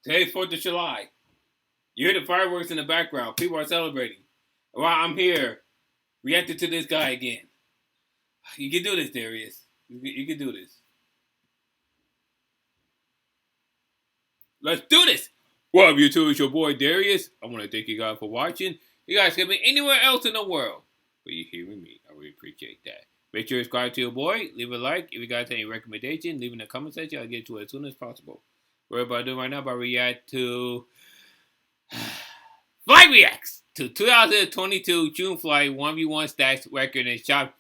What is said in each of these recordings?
Today's 4th of July. You hear the fireworks in the background. People are celebrating. While I'm here, reacting to this guy again. You can do this, Darius. You can do this. Let's do this. What up, YouTube? It's your boy Darius. I want to thank you guys for watching. You guys can be anywhere else in the world, but you're here with me. I really appreciate that. Make sure you subscribe to your boy. Leave a like. If you guys have any recommendation, leave in the comment section. I'll get to it as soon as possible. What about doing right now? About react to Flightreacts to 2022 June flight 1v1 stats record and shot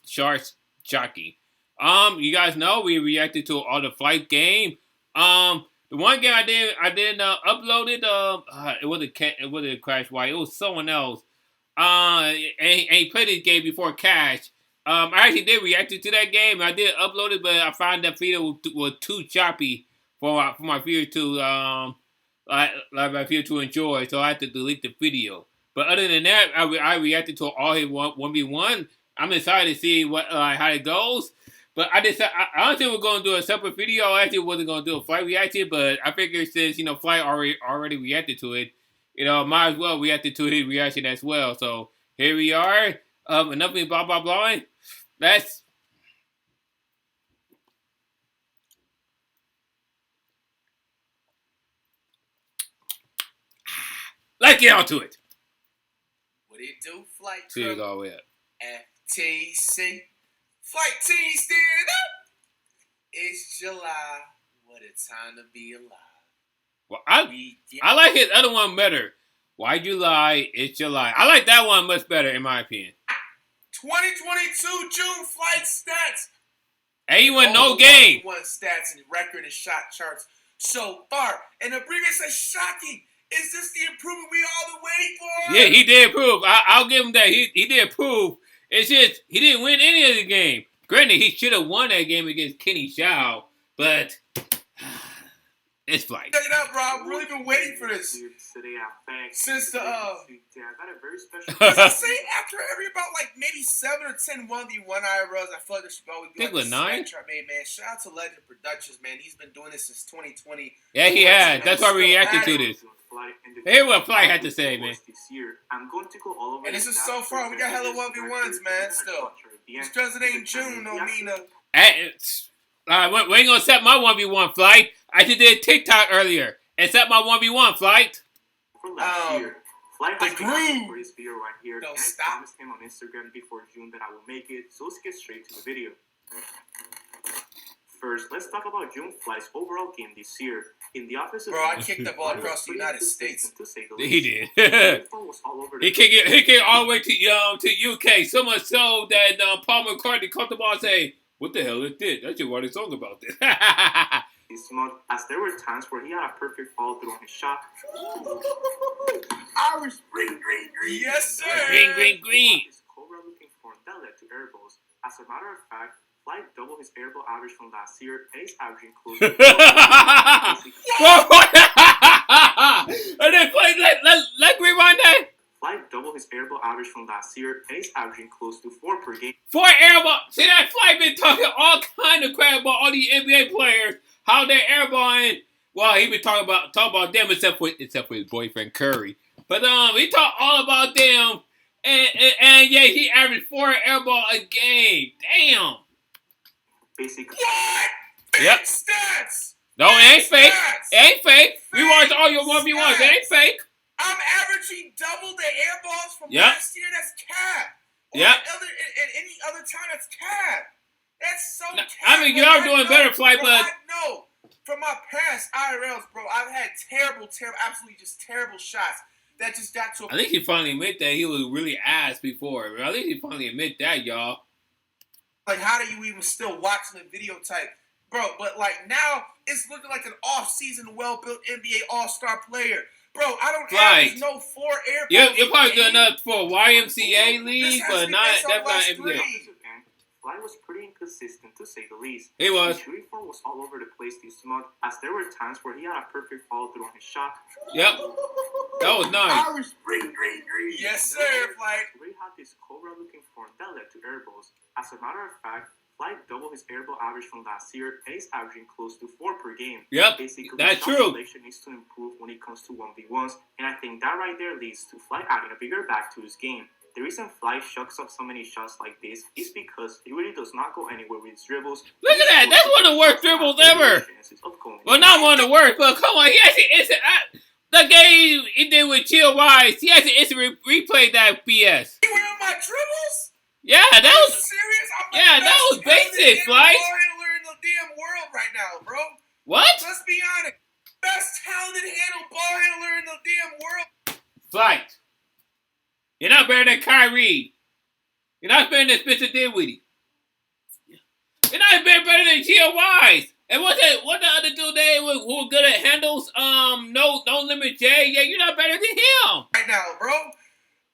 charts shocking. You guys know we reacted to all the flight game. The one game I didn't upload it. It wasn't Crash White. It was someone else. And he played this game before Cash. I actually did react to that game. I did upload it, but I found that video was too choppy for my viewer to my viewer to enjoy. So I had to delete the video. But other than that, I reacted to all his 1v1. I'm excited to see what how it goes. But I don't think we're going to do a separate video. I actually wasn't going to do a flight reaction, but I figured since, Flight already reacted to it, might as well react to his reaction as well. So here we are. Enough of me blah, blah, blah. Let's get on to it. What do you do, flight crew? See it all the way up. FTC. Flight team stand up. It's July. What a time to be alive. Well, I like his other one better. Why July? It's July. I like that one much better, in my opinion. 2022 June flight stats. Ain't even no game. One stats and record and shot charts so far. And the previous says shocking. Is this the improvement we all been waiting for? Yeah, he did improve. I'll give him that. He did improve. It's just he didn't win any of the game. Granted, he should have won that game against Kenny Xiao, but it's flight. Check it out, bro. I've really been waiting for this. Since the I say after every about like maybe 7 or 10 1v1 IRLs, I feel like there should always be like a 9. Man, shout out to Legend Productions, man. He's been doing this since 2020. Yeah, he has. That's why we reacted to this. Here's what Flight had to say, man. I'm going to go all over. And this is so far. We got hella 1v1s, man. Still, just because it ain't June, don't mean no. We ain't gonna set my 1v1 Flight. I just did TikTok earlier and set my 1v1 Flight. Flight has been for this video right here. No, and stop. I promised him on Instagram before June that I will make it. So let's get straight to the video. First, let's talk about June Flight's overall game this year. In the office of I kicked the ball across the United States. He did. He kicked all the way to UK. So much so that Paul McCartney caught the ball and say, "What the hell is this? I should write a song about this." This month, as there were times where he had a perfect follow through on his shot. Irish green. Yes, sir. Green. His Cobra looking form that led to air balls. As a matter of fact, Flight doubled his air ball average from last year and is averaging close to And then let rewind that. Flight doubled his air ball average from last year and is averaging close to 4 per game. 4 air ball. See, that Flight been talking all kind of crap about all these NBA players, how they're airballing. Well, he been talking about them except for his boyfriend Curry. But he talked all about them, and yeah, he averaged 4 air ball a game. Damn. Basically. What? Yep. Stats. No, it ain't fake. It ain't fake. We watched all your 1v1s. It ain't fake. I'm averaging double the air balls from last year. That's cap. Yeah. At any other time, that's cap. That's so cap. I mean, you are doing better, Flight, but no. From my past IRLs, bro, I've had absolutely just terrible shots that just got to. I think he finally admit that he was really ass before. I think he finally admit that, y'all. Like, how do you even still watch the video type? Bro, but like now, it's looking like an off-season, well-built NBA All-Star player. Bro, I don't average no 4 air balls. You're probably good enough for a YMCA league, but that's not NBA. Flight was pretty inconsistent, to say the least. He was. His shooting form was all over the place this month, as there were times where he had a perfect follow-through on his shot. Yep. That was nice. Irish green. Yes, sir, Flight. Ray had this Cobra looking form that led to air balls. As a matter of fact, Flight doubled his airball average from last year, and he's averaging close to 4 per game. Yep, basically, that's shot true. selection needs to improve when it comes to 1v1s, and I think that right there leads to Flight adding a bigger back to his game. The reason Fly shucks up so many shots like this is because he really does not go anywhere with his dribbles. Look at that. That's one of the worst dribbles ever. Well, not one of the worst, but come on. He actually the game he did with Chill Wise, he actually instantly replayed that BS. You wearing my dribbles? Yeah, that was serious. that was basic, Fly. Ball handler in the damn world right now, bro. What? Let's be honest. Best talented ball handler in the damn world. Flight. You're not better than Kyrie. You're not better than Spencer Dinwiddie. You're not better than Chill Wise. And what the other dude there who was good at handles? No limit J. Yeah, you're not better than him. Right now, bro.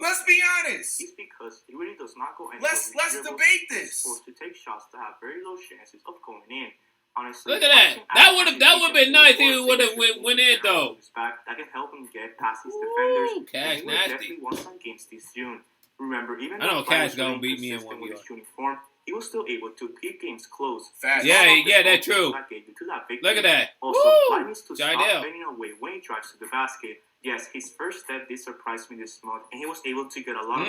Let's be honest. It's because he really does not go anywhere. Let's debate this. Forced to take shots that have very low chances of going in. Honestly, look at that. That would have been nice if it would have went in though. That can help him get past his defenders. Cash and he nasty. definitely won some games this June. Remember, even I know though Cash gonna beat me in 1v1. shooting form, he was still able to keep games close. Fast. Yeah, that's true. Look at that. Also, Fly needs to stop Jardel. fading away when he drives to the basket. Yes, his first step did surprise me this month, and he was able to get a lot of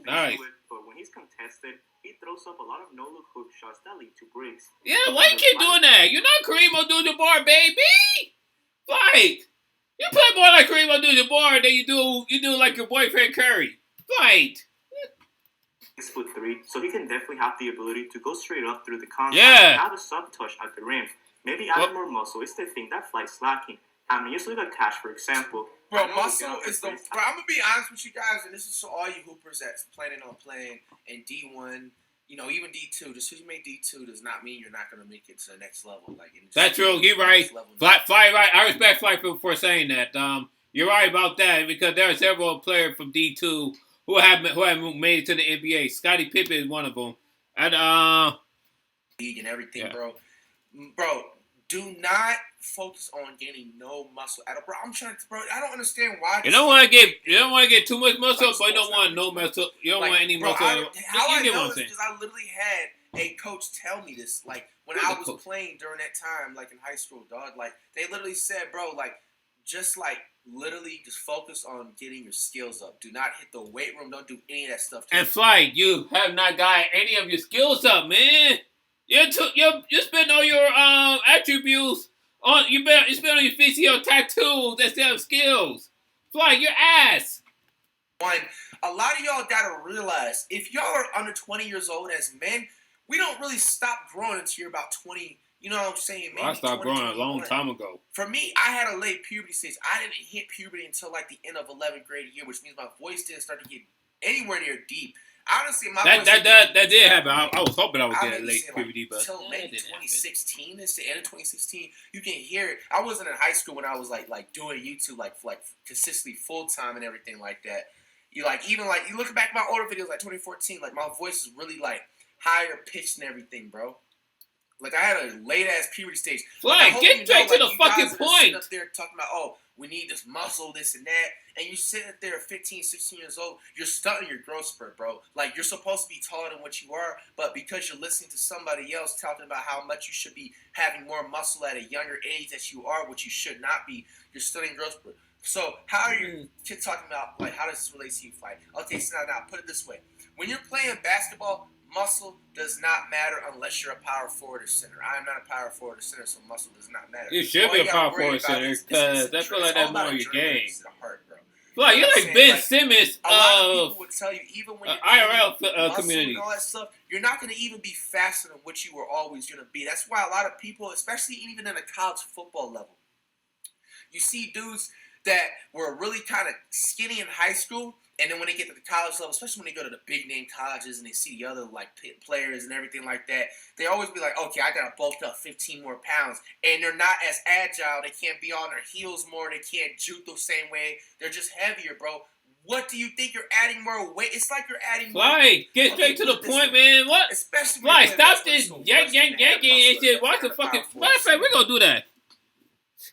nice. But when he's contested, he throws up a lot of no-look hook shots that lead to breaks. Yeah, why you keep doing that? You're not Kareem Abdul-Jabbar, baby. Fight. You play more like Kareem Abdul-Jabbar than you do like your boyfriend Curry. Fight. 6'3", so he can definitely have the ability to go straight up through the contact Yeah. and have a soft touch at the rim. Maybe add more muscle is the thing that Fly's lacking. I mean, just look at Cash, for example. Bro, muscle is the... Bro, I'm going to be honest with you guys, and this is to all you hoopers that's planning on playing in D1, you know, even D2. Just because you make D2 does not mean you're not going to make it to the next level. Like that's true. You're right. Fly right. I respect Fly for saying that. You're right about that because there are several players from D2 who have made it to the NBA. Scottie Pippen is one of them. And league and everything, bro. Bro, do not focus on gaining no muscle at all, bro. I'm trying to, bro. I don't understand why. You don't want to get too much muscle, but you don't want no muscle. You don't want any muscle. How I know this because I literally had a coach tell me this, like when I was playing during that time, like in high school, dog. Like they literally said, bro, like just like literally just focus on getting your skills up. Do not hit the weight room. Don't do any of that stuff. And Fly, you have not got any of your skills up, man. You spend all your attributes on you spend on your physical tattoos instead of skills. Fly, your ass. One, a lot of y'all gotta realize if y'all are under 20 years old as men, we don't really stop growing until you're about 20. You know what I'm saying? Maybe I stopped growing a long time ago. For me, I had a late puberty stage. I didn't hit puberty until like the end of 11th grade year, which means my voice didn't start to get anywhere near deep. Honestly, my voice that did happen. I was hoping I would get late puberty, but until maybe 2016. It's the end of 2016. You can hear it. I wasn't in high school when I was like doing YouTube like consistently full time and everything like that. You look back at my older videos like 2014, like my voice is really like higher pitched and everything, bro. Like, I had a late-ass puberty stage. Fly, get straight to the fucking point. Up there talking about, oh, we need this muscle, this and that. And you sitting up there 15, 16 years old, you're stunting your growth spurt, bro. Like, you're supposed to be taller than what you are, but because you're listening to somebody else talking about how much you should be having more muscle at a younger age that you are, which you should not be, you're stunting growth spurt. So, how are you talking about, like, how does this relate to you, Fly? Okay, so now, put it this way. When you're playing basketball, muscle does not matter unless you're a power forward or center. I am not a power forward or center, so muscle does not matter. You should be a power forward center because that's like that's more your game. Like you're like Ben Simmons a lot of people would tell you, even when you're IRL community and all that stuff, you're not going to even be faster than what you were always going to be. That's why a lot of people, especially even in a college football level, you see dudes that were really kind of skinny in high school. And then when they get to the college level, especially when they go to the big name colleges and they see the other like players and everything like that, they always be like, okay, I gotta bulk up 15 more pounds. And they're not as agile. They can't be on their heels more. They can't juke the same way. They're just heavier, bro. What do you think you're adding more weight? It's like you're adding more. Fly, get straight to the point, man. What? Especially Fly, stop this yanking and shit. Watch the fucking. Matter of fact, we're gonna do that.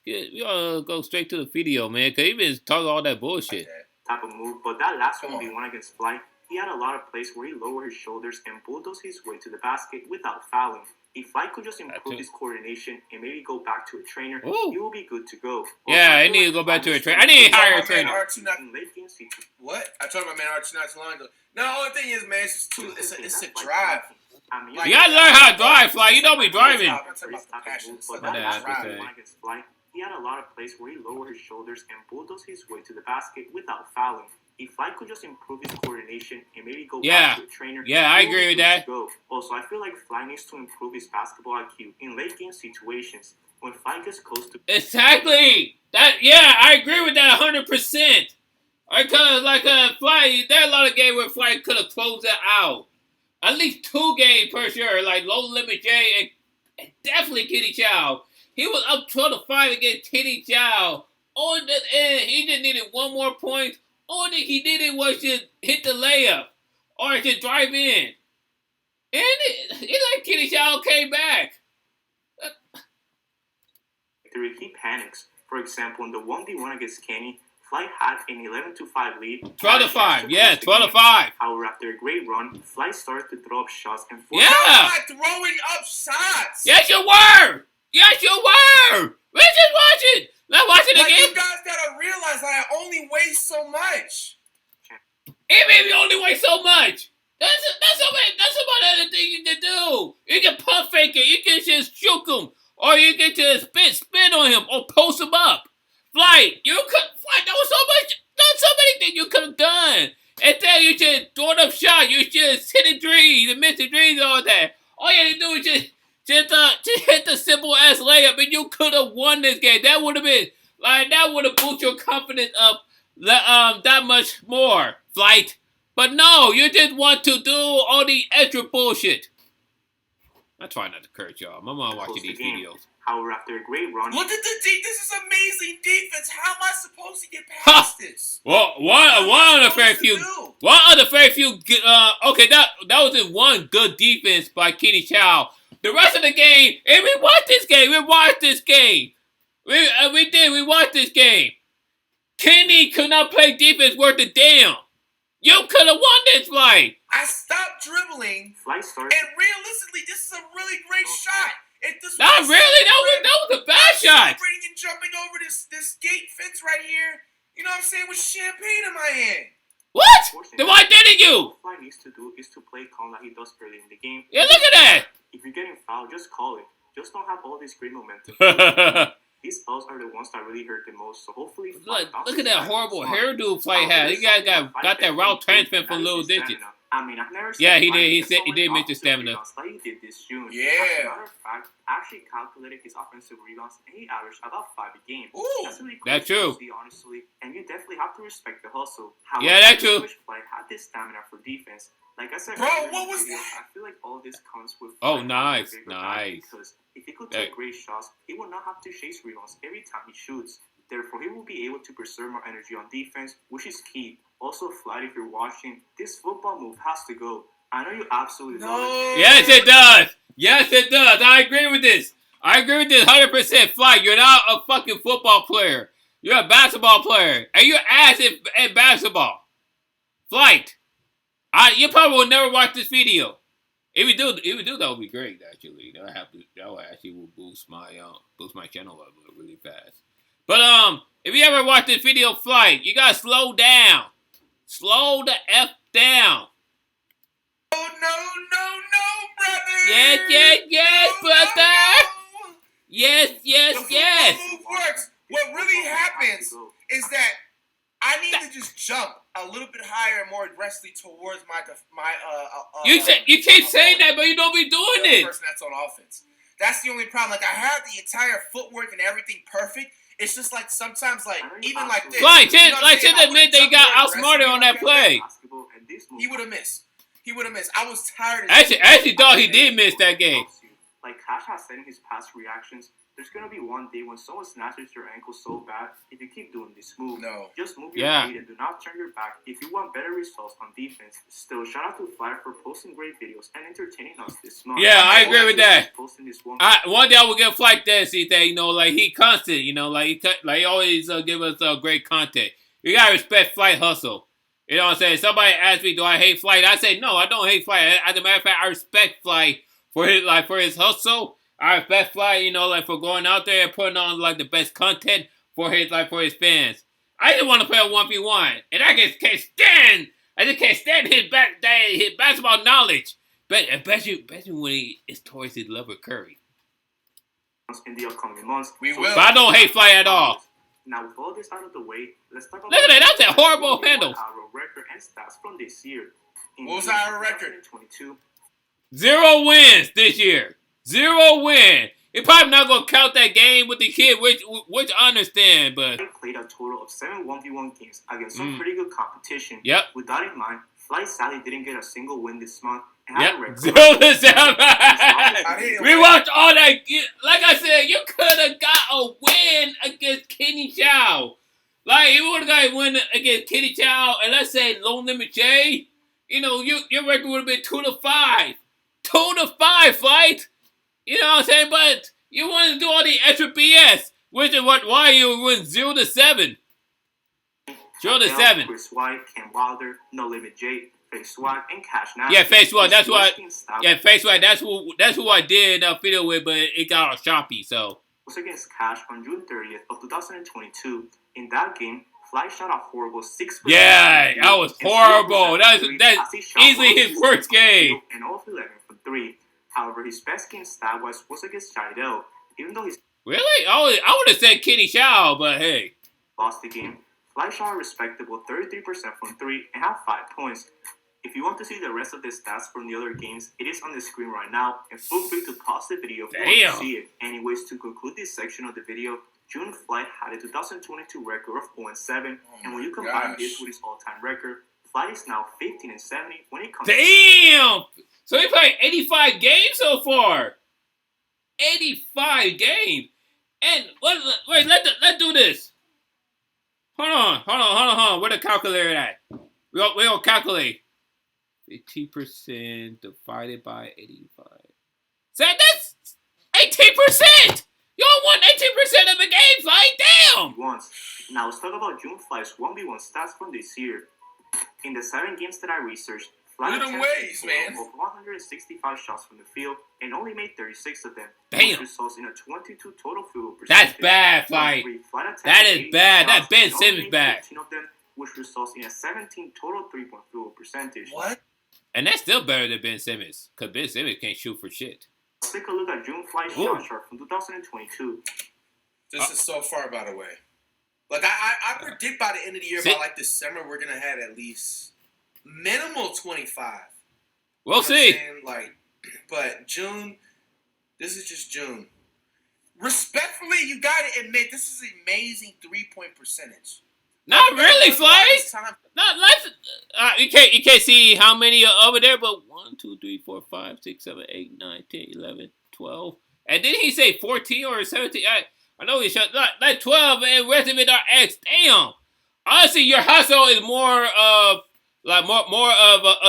We gotta go straight to the video, man. Cause he been talking all that bullshit. Type of move, but that last 1v1 against Flight, he had a lot of plays where he lowered his shoulders and bulldozed his way to the basket without fouling. If Flight could just improve his coordination and maybe go back to a trainer, he will be good to go. Yeah, I need to go back to a trainer. I need to hire a trainer. What? I told my man R2 not too long ago. No, the only thing is, man, it's a drive. You gotta learn how to drive, Fly. You don't be driving. He had a lot of plays where he lowered his shoulders and bulldozed his way to the basket without fouling. If Flight could just improve his coordination and maybe go back to a trainer, I agree with that. Also, I feel like Flight needs to improve his basketball IQ in late game situations when Flight gets close to. Exactly. I agree with that 100%. Because Flight, there are a lot of games where Flight could have closed it out. At least 2 games per sure, like Low Limit J and definitely Kitty Chow. He was up 12-5 against Kitty Chow. On the end, he just needed 1 more point. All that he needed was just hit the layup or just drive in. And it's like Kitty Chow came back. He panics. For example, in the 1v1 against Kenny, Flight had an 11-5 lead. 12-5, yeah, 12-5. However, after a great run, Flight started to throw up shots and force. I'm not throwing up shots. Yes, you were. Yes, you were. Let's just watch it. Let's watch it again. You guys gotta realize that I only weigh so much. Even you only weigh so much. That's about other thing you can do. You can pump fake it. You can just shoot him, or you can just spin on him, or post him up. Flight, there was so many things you could have done. Instead, you just throwing up shots. You just hitting threes and missing threes and all that. All you had to do is just hit the simple ass layup, and you could have won this game. That would have been that would have boosted your confidence up that much more, Flight. But no, you just want to do all the extra bullshit. I try not to curse y'all. My mom watching these videos. However, after a great run, look at the this is amazing defense. How am I supposed to get past this? Well, one of the very few. Okay, that was just one good defense by Kenny Chow. The rest of the game, and we watched this game. We watched this game. We watched this game. Kenny could not play defense worth a damn. You could have won this fight. I stopped dribbling, and realistically, this is a really great shot. Not really. That was a bad shot. Celebrating and jumping over this gate fence right here. You know what I'm saying? With champagne in my hand. What? Then why didn't you? What he needs to do is to play calm like he does early in the game. Yeah, look at that. If you're getting fouled, just call it. Just don't have all this great momentum. These fouls are the ones that really hurt the most. So hopefully, look at that horrible hairdo Flight had. He got that route transfer from Little Digits. I mean, I've never. Yeah, he did. He did make the stamina. He did this June. Yeah. As a matter of fact, I actually calculated his offensive rebounds, and he averaged about 5 a game. Ooh, that's really cool. That's true. See, honestly, and you definitely have to respect the hustle. However, yeah, that's true. Flight had this stamina for defense. Like I said, bro, what was that? I feel like all this comes with. Nice. Because if he could take great shots, he will not have to chase rebounds every time he shoots. Therefore, he will be able to preserve more energy on defense, which is key. Also, Flight, if you're watching, this football move has to go. I know you absolutely love it. Yes, it does. Yes, it does. I agree with this. 100%. Flight, you're not a fucking football player. You're a basketball player. And you're ass at basketball. Flight. You probably will never watch this video. If we do, that would be great. Actually, that would actually boost my channel level really fast. But if you ever watch this video, Flight, you gotta slow down. Slow the F down. Oh no, brother. Yes, brother. No. Yes. The move works. What really happens is that I need to just jump a little bit higher and more aggressively towards my you keep saying that, but you don't be doing it. The person that's on offense. That's the only problem. Like I have the entire footwork and everything perfect. It's just like sometimes, like even like this. Flight, just admit that you got outsmarted on that play. He would have missed. I was tired. Actually, thought he did miss that game. Like Cash has said in his past reactions, there's gonna be one day when someone snatches your ankle so bad. If you keep doing this move, just move your feet and do not turn your back. If you want better results on defense, still shout out to Flight for posting great videos and entertaining us this month. Yeah, I agree with that. One day I will give Flight that, see that like he constant, like he always give us great content. You gotta respect Flight hustle. You know what I'm saying? Somebody asked me, do I hate Flight? I say, no, I don't hate Flight. As a matter of fact, I respect Flight for his hustle. I respect Flight, you know, like for going out there and putting on like the best content for his fans. I just want to play a 1v1, and I just can't stand. I just can't stand his basketball knowledge. But especially when he is towards his lover Curry. In the upcoming months, we will. But I don't hate Flight at all. Now, with all this out of the way, let's talk about... Look at that. That's a horrible handle. Our record and stats from this year. What was our record? 22. 0 wins this year. 0 wins. You're probably not going to count that game with the kid, which I understand, but... Flight played a total of 7 1v1 games against some pretty good competition. Yep. With that in mind, Flight sadly didn't get a single win this month. Yep. 0-7. We watched all that. Like I said, you could have got a win against Kenny Chow. Like, if you would have got a win against Kenny Chow, and let's say Low Limit J, you know, your record would have been 2-5. 2-5, Flight. You know what I'm saying? But you wanted to do all the extra BS, which is why you went 0-7. 0-7. Chris White, Ken Wilder, No Limit J, Face Swag, and Cash Now. Yeah, Face Swag. That's what. Yeah, Face Swag. That's who I did a video with, but it got all choppy. So. Was against Cash on June 30th of 2022. In that game, Fly shot a horrible 6%. Yeah, that was horrible. That's easily his worst game. And all of 11 from 3. However, his best game stat-wise was against Chidel, even though he's... Really? I would have said Kenny Chow, but hey. Lost the game. Fly shot a respectable 33% from 3 and had 5 points. If you want to see the rest of the stats from the other games, it is on the screen right now, and feel free to pause the video if you want to see it. Anyways, to conclude this section of the video, June Flight had a 2022 record of 0-7, and when you combine this with his all-time record, Flight is now 15-70 when it comes to... So he played 85 games so far. 85 games. And wait, let's do this. Hold on. Where the calculator at? We gonna calculate. 50% divided by 85. So that's 18%. You won 18% of the game, Flight. Damn. Once. Now let's talk about June Flight's 1v1 stats from this year. In the 7 games that I researched, Flight attempted of 165 shots from the field and only made 36 of them. Damn. Which results in a 22 total field goal percentage. That's bad, Flight. That is bad. That's Ben Simmons bad. 15 of them, which results in a 17 total 3-point field goal percentage. What? And that's still better than Ben Simmons, because Ben Simmons can't shoot for shit. Let's take a look at June Flight's shot chart from 2022. This is so far, by the way. Like, I predict by the end of the year, by like December, we're going to have at least minimal 25. We'll see. Like, but June, this is just June. Respectfully, you got to admit, this is an amazing 3-point percentage. Not really, Flight. Not let's. You can't see how many are over there, but 1, 2, 3, 4, 5, 6, 7, 8, 9, 10, 11, 12. And didn't he say 14 or 17? I know he shot like 12, and the rest of it are X. Damn. Honestly, your hustle is more of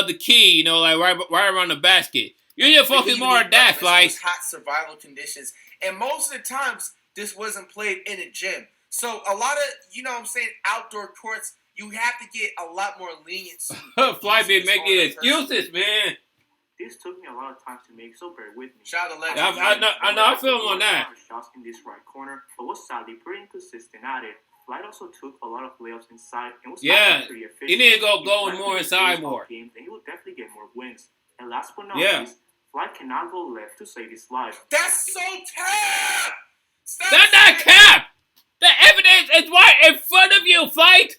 the key, you know, like right around the basket. You need to focus more on that, Flight. Hot survival conditions, and most of the times this wasn't played in a gym. So a lot of, you know what I'm saying, outdoor courts, you have to get a lot more leniency. Fly been making excuses, man. This took me a lot of time to make, so bear with me. Shout out to Legend. I know. I feel him on that. Shots in this right corner, but was sadly pretty inconsistent at it. Flight also took a lot of layups inside and was pretty efficient. He need to go more inside more. Then he will definitely get more wins. And last but not least, Flight cannot go left to save his life. That's so cap! That's not cap! The evidence is right in front of you, Flight!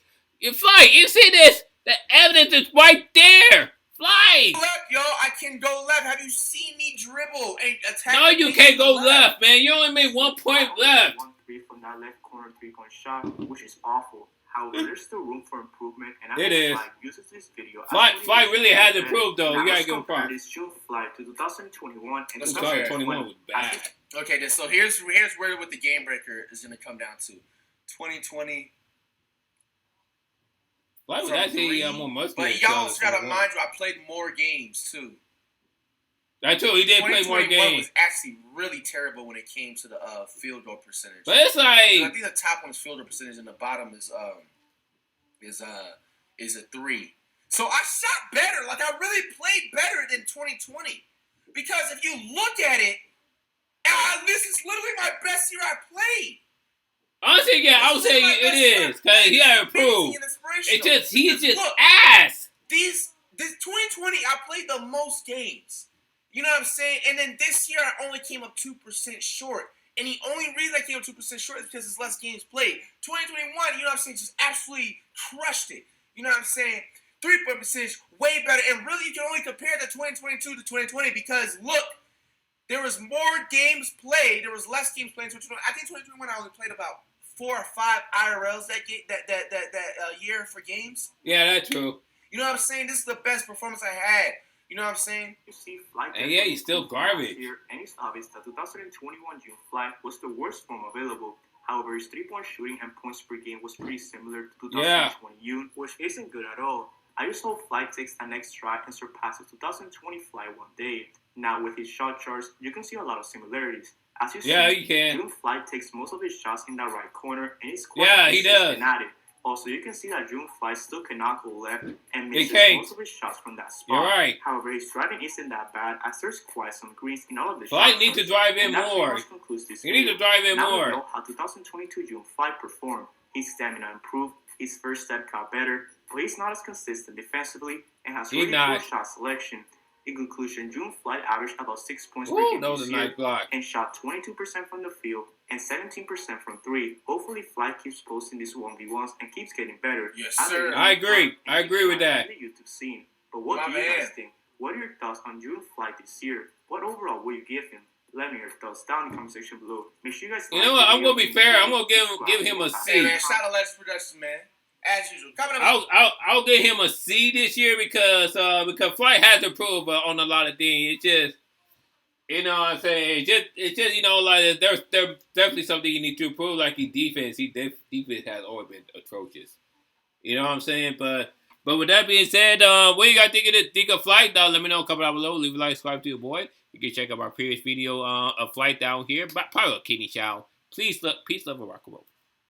Flight, you see this? The evidence is right there! Flight! Left, yo, I can go left. Have you seen me dribble and attack? No, you can't go left, man. You only made 1 point left. 1-3 from that left corner 3-point shot, which is awful. However, there's still room for improvement, and I think Flight uses this video. Flight really has improved, though. You gotta give him props. This June Flight to 2021, and 2021 was bad. Okay, so here's where what the game breaker is going to come down to. 2020. Why was actually more muscular? But y'all got to mind you, I played more games too. That's true. He did play more games. Was actually really terrible when it came to the field goal percentage. But it's like I think the top one's field goal percentage, and the bottom is is a 3. So I shot better. Like, I really played better than 2020. Because if you look at it, this is literally my best year I played. Honestly, yeah, I would say it is. Because he had improved. He's just ass. This 2020, I played the most games. You know what I'm saying? And then this year, I only came up 2% short. And the only reason I came up 2% short is because there's less games played. 2021, you know what I'm saying, just absolutely crushed it. You know what I'm saying? 3-point percentage, way better. And really, you can only compare the 2022 to 2020 because, look, there was more games played. There was less games played in 2021. I think 2021, I only played about 4 or 5 IRLs that year for games. Yeah, that's true. You know what I'm saying? This is the best performance I had. You know what I'm saying? You see, Flight. And yeah, he's still garbage. And it's obvious that 2021 June Flight was the worst form available. However, his 3-point shooting and points per game was pretty similar to 2020 June, which isn't good at all. I just hope Flight takes the next stride and surpasses 2020 Flight one day. Now, with his shot charts, you can see a lot of similarities. As you see, you can. June Flight takes most of his shots in that right corner, and he's quite consistent at it. Also, you can see that June Flight still cannot go left and misses most of his shots from that spot. You're right. However, his driving isn't that bad as there's quite some greens in all of the shots. Flight needs to drive in more. You need to drive in more. Now we know how 2022 June Flight performed. His stamina improved, his first step got better, but he's not as consistent defensively and has really poor shot selection. In conclusion, June Flight averaged about 6 points per game this year and shot 22% from the field and 17% from 3. Hopefully, Flight keeps posting these 1v1s and keeps getting better. Yes, sir. I agree. I agree with that. The YouTube scene. But what do you guys think? What are your thoughts on June Flight this year? What overall will you give him? Let me know your thoughts down in the comment section below. Make sure you guys. You know what? I'm gonna be fair. I'm gonna give him a C. Hey man, shout out Legends Production, man. As usual. I'll give him a C this year because Flight has improved on a lot of things. It's just, you know what I'm saying? It's just you know, like there's definitely something you need to improve, like his defense. Defense has always been atrocious. You know what I'm saying? But with that being said, what you guys think of Flight? Let me know. Comment down below. Leave a like, subscribe to your boy. You can check out our previous video of Flight down here. Probably a kidney shower. Peace, love, and rock and roll.